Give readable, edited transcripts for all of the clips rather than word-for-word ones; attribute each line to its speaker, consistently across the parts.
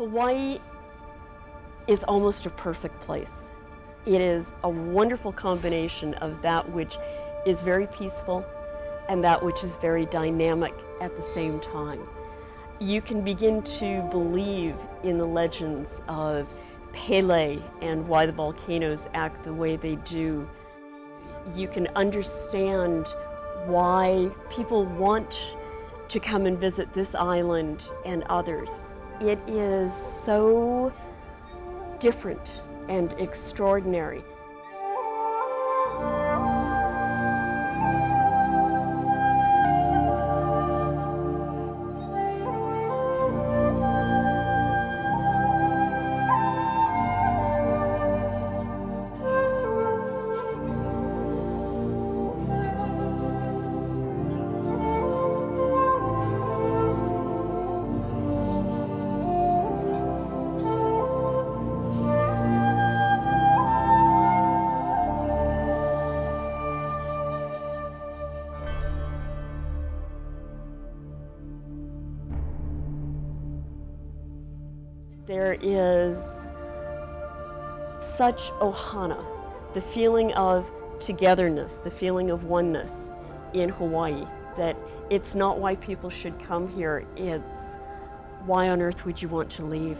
Speaker 1: Hawaii is almost a perfect place. It is a wonderful combination of that which is very peaceful and that which is very dynamic at the same time. You can begin to believe in the legends of Pele and why the volcanoes act the way they do. You can understand why people want to come and visit this island and others. It is so different and extraordinary. There is such ohana, the feeling of togetherness, the feeling of oneness in Hawaii, that it's not why people should come here, it's why on earth would you want to leave?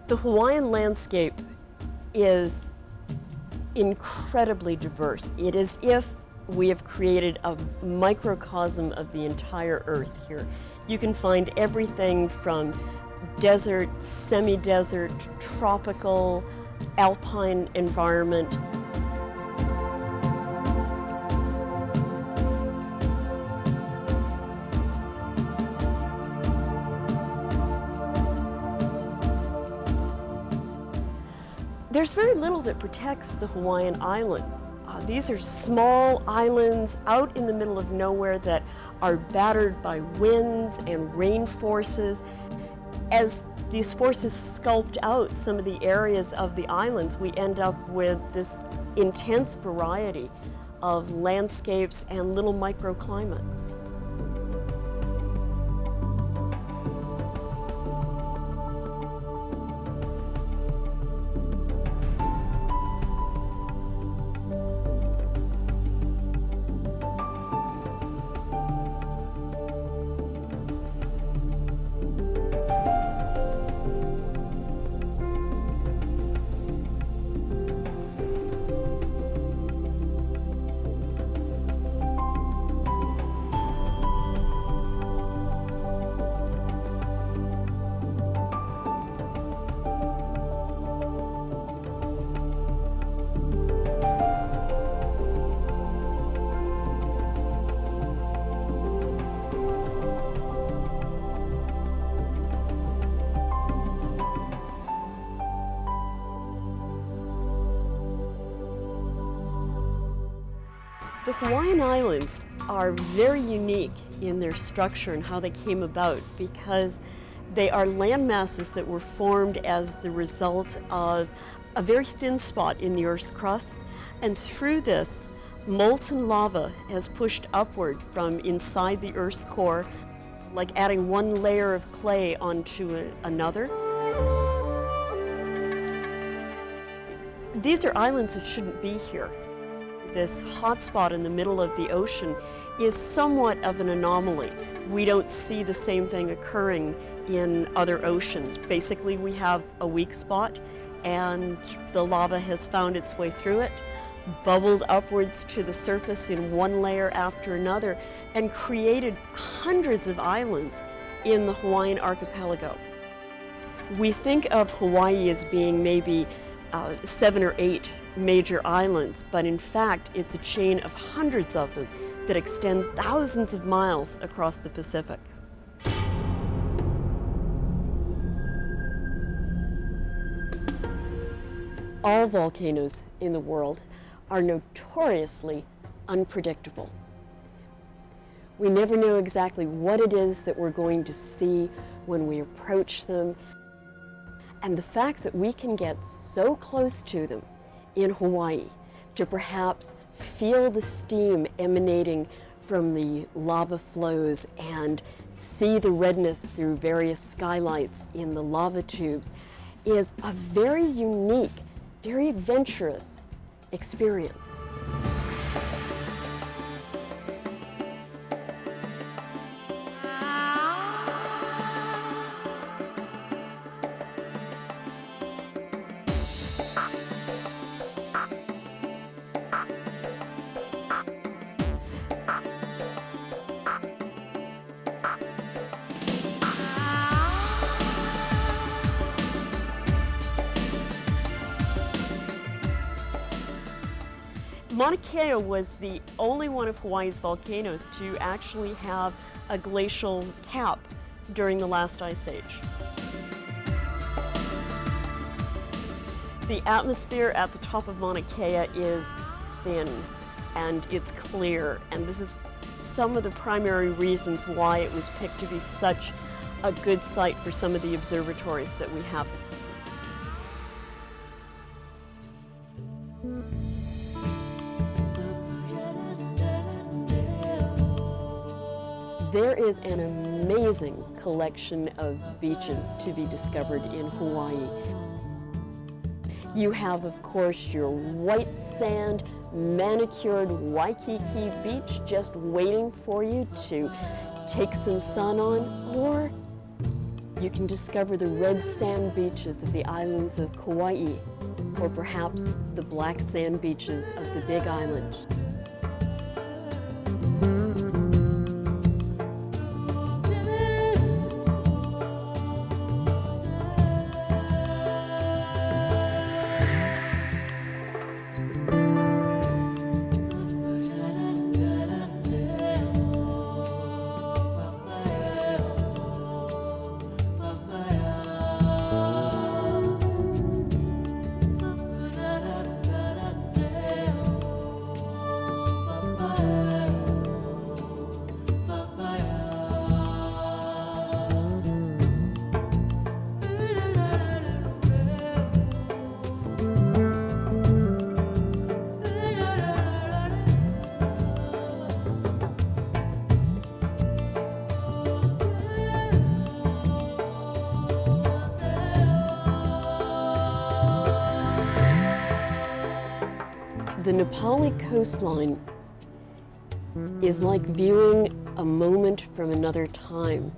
Speaker 1: The Hawaiian landscape is incredibly diverse. It is as if we have created a microcosm of the entire earth here. You can find everything from desert, semi-desert, tropical, alpine environment. There's very little that protects the Hawaiian Islands. These are small islands out in the middle of nowhere that are battered by winds and rain forces. As these forces sculpt out some of the areas of the islands, we end up with this intense variety of landscapes and little microclimates. The Hawaiian Islands are very unique in their structure and how they came about because they are land masses that were formed as the result of a very thin spot in the Earth's crust, and through this, molten lava has pushed upward from inside the Earth's core, like adding one layer of clay onto another. These are islands that shouldn't be here. This hot spot in the middle of the ocean is somewhat of an anomaly. We don't see the same thing occurring in other oceans. Basically, we have a weak spot and the lava has found its way through it, bubbled upwards to the surface in one layer after another, and created hundreds of islands in the Hawaiian archipelago. We think of Hawaii as being maybe 7 or 8 major islands, but in fact it's a chain of hundreds of them that extend thousands of miles across the Pacific. All volcanoes in the world are notoriously unpredictable. We never know exactly what it is that we're going to see when we approach them, and the fact that we can get so close to them in Hawaii to perhaps feel the steam emanating from the lava flows and see the redness through various skylights in the lava tubes is a very unique, very adventurous experience. Mauna Kea was the only one of Hawaii's volcanoes to actually have a glacial cap during the last ice age. The atmosphere at the top of Mauna Kea is thin and it's clear, and this is some of the primary reasons why it was picked to be such a good site for some of the observatories that we have. There is an amazing collection of beaches to be discovered in Hawaii. You have, of course, your white sand, manicured Waikiki beach just waiting for you to take some sun on, or you can discover the red sand beaches of the islands of Kauai, or perhaps the black sand beaches of the Big Island. The Nepali coastline is like viewing a moment from another time.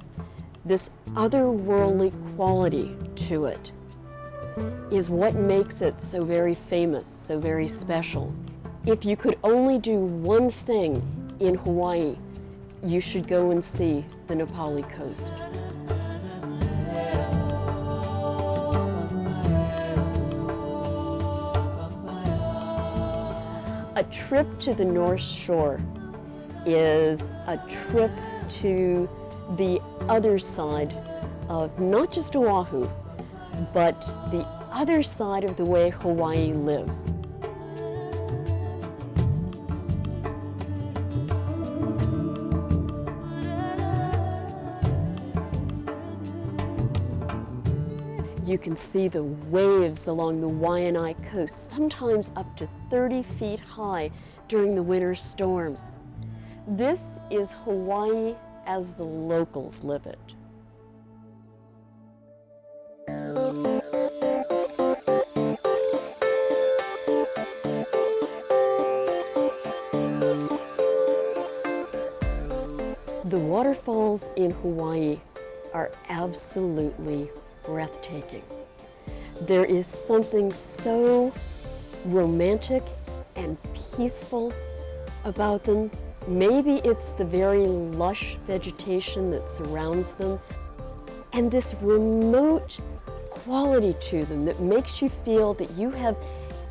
Speaker 1: This otherworldly quality to it is what makes it so very famous, so very special. If you could only do one thing in Hawaii, you should go and see the Nepali coast. A trip to the North Shore is a trip to the other side of not just Oahu, but the other side of the way Hawaii lives. You can see the waves along the Waianae coast, sometimes up to 30 feet high during the winter storms. This is Hawaii as the locals live it. The waterfalls in Hawaii are absolutely breathtaking. There is something so romantic and peaceful about them. Maybe it's the very lush vegetation that surrounds them and this remote quality to them that makes you feel that you have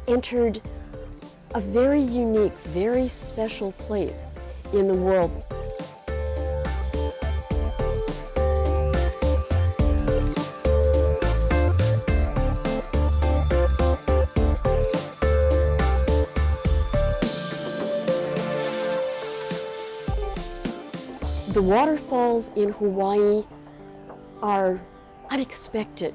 Speaker 1: entered a very unique, very special place in the world. The waterfalls in Hawaii are unexpected.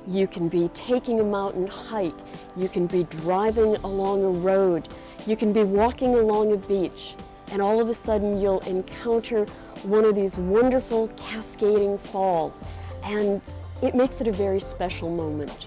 Speaker 1: You can be taking a mountain hike, you can be driving along a road, you can be walking along a beach, and all of a sudden you'll encounter one of these wonderful cascading falls, and it makes it a very special moment.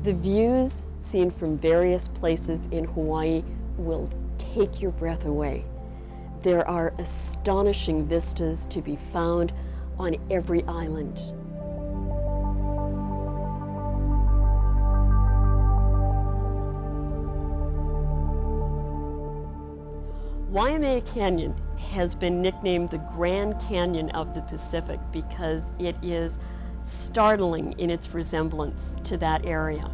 Speaker 1: The views seen from various places in Hawaii will take your breath away. There are astonishing vistas to be found on every island. Waimea Canyon has been nicknamed the Grand Canyon of the Pacific because it is startling in its resemblance to that area.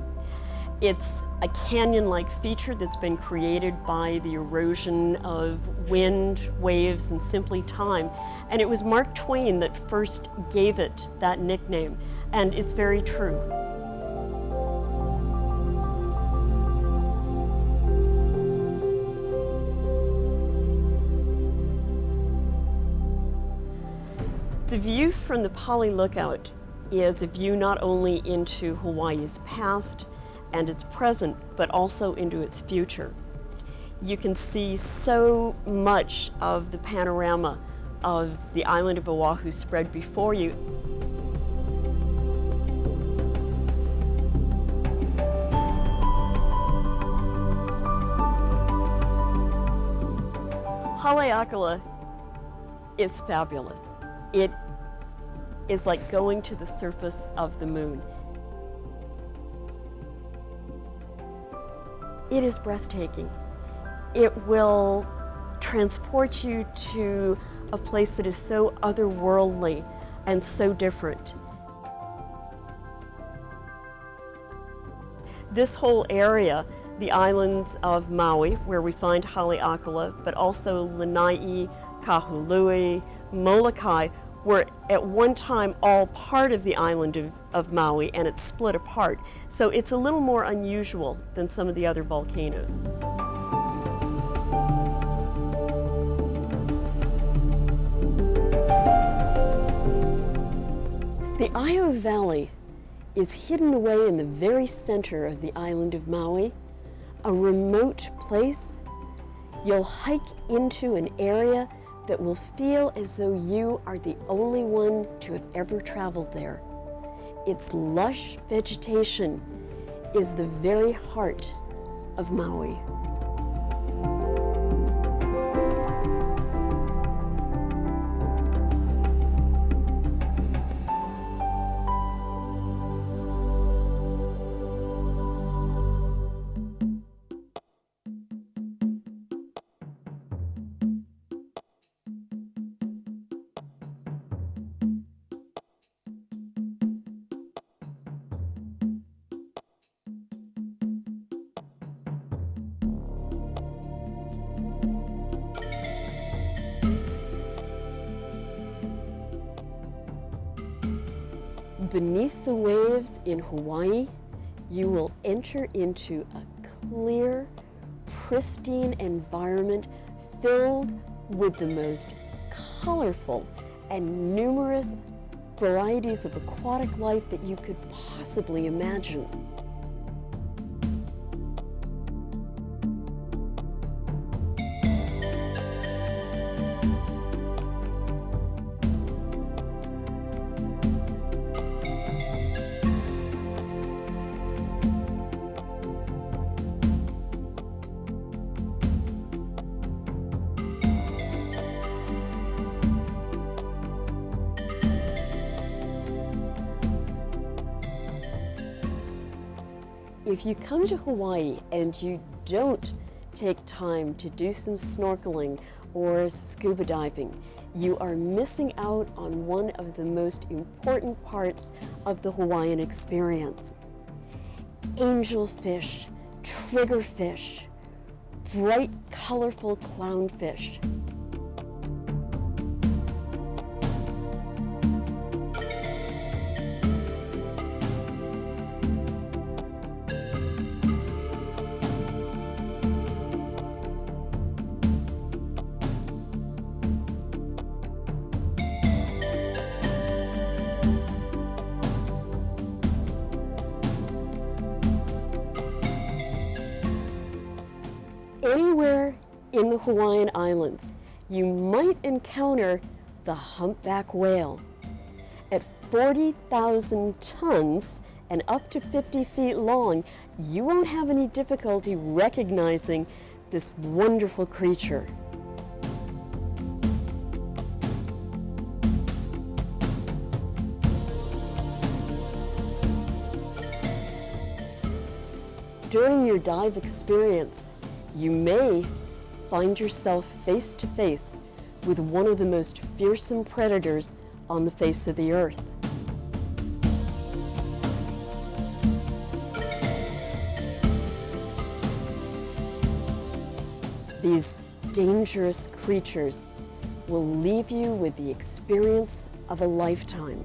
Speaker 1: It's a canyon-like feature that's been created by the erosion of wind, waves, and simply time. And it was Mark Twain that first gave it that nickname, and it's very true. The view from the Pali Lookout is a view not only into Hawaii's past and its present, but also into its future. You can see so much of the panorama of the island of Oahu spread before you. Haleakala is fabulous. It is like going to the surface of the moon. It is breathtaking. It will transport you to a place that is so otherworldly and so different. This whole area, the islands of Maui, where we find Haleakala, but also Lanai, Kahului, Molokai, were at one time all part of the island of Maui, and it's split apart. So it's a little more unusual than some of the other volcanoes. The Io Valley is hidden away in the very center of the island of Maui, a remote place. You'll hike into an area that will feel as though you are the only one to have ever traveled there. Its lush vegetation is the very heart of Maui. Beneath the waves in Hawaii, you will enter into a clear, pristine environment filled with the most colorful and numerous varieties of aquatic life that you could possibly imagine. If you come to Hawaii and you don't take time to do some snorkeling or scuba diving, you are missing out on one of the most important parts of the Hawaiian experience. Angelfish, triggerfish, bright, colorful clownfish. Anywhere in the Hawaiian Islands, you might encounter the humpback whale. At 40,000 tons and up to 50 feet long, you won't have any difficulty recognizing this wonderful creature. During your dive experience, you may find yourself face to face with one of the most fearsome predators on the face of the earth. These dangerous creatures will leave you with the experience of a lifetime.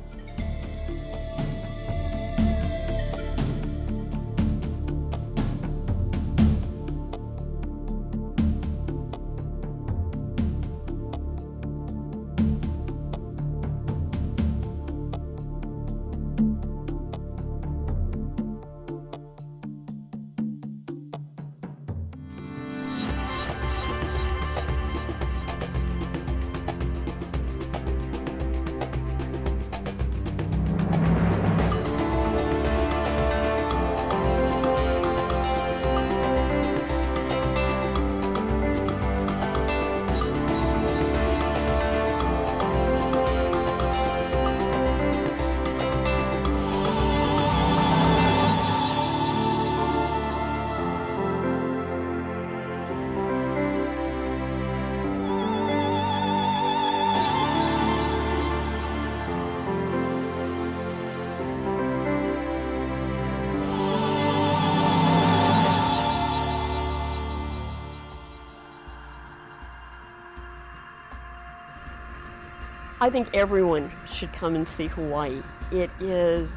Speaker 1: I think everyone should come and see Hawaii. It is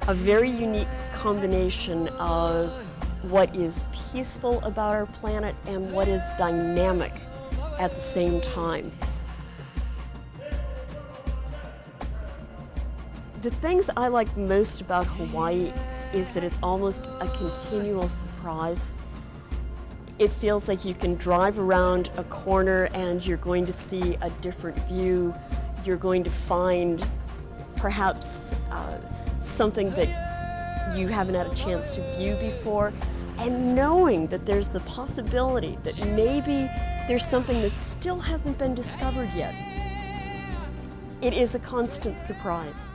Speaker 1: a very unique combination of what is peaceful about our planet and what is dynamic at the same time. The things I like most about Hawaii is that it's almost a continual surprise. It feels like you can drive around a corner and you're going to see a different view. You're going to find perhaps something that you haven't had a chance to view before, and knowing that there's the possibility that maybe there's something that still hasn't been discovered yet. It is a constant surprise.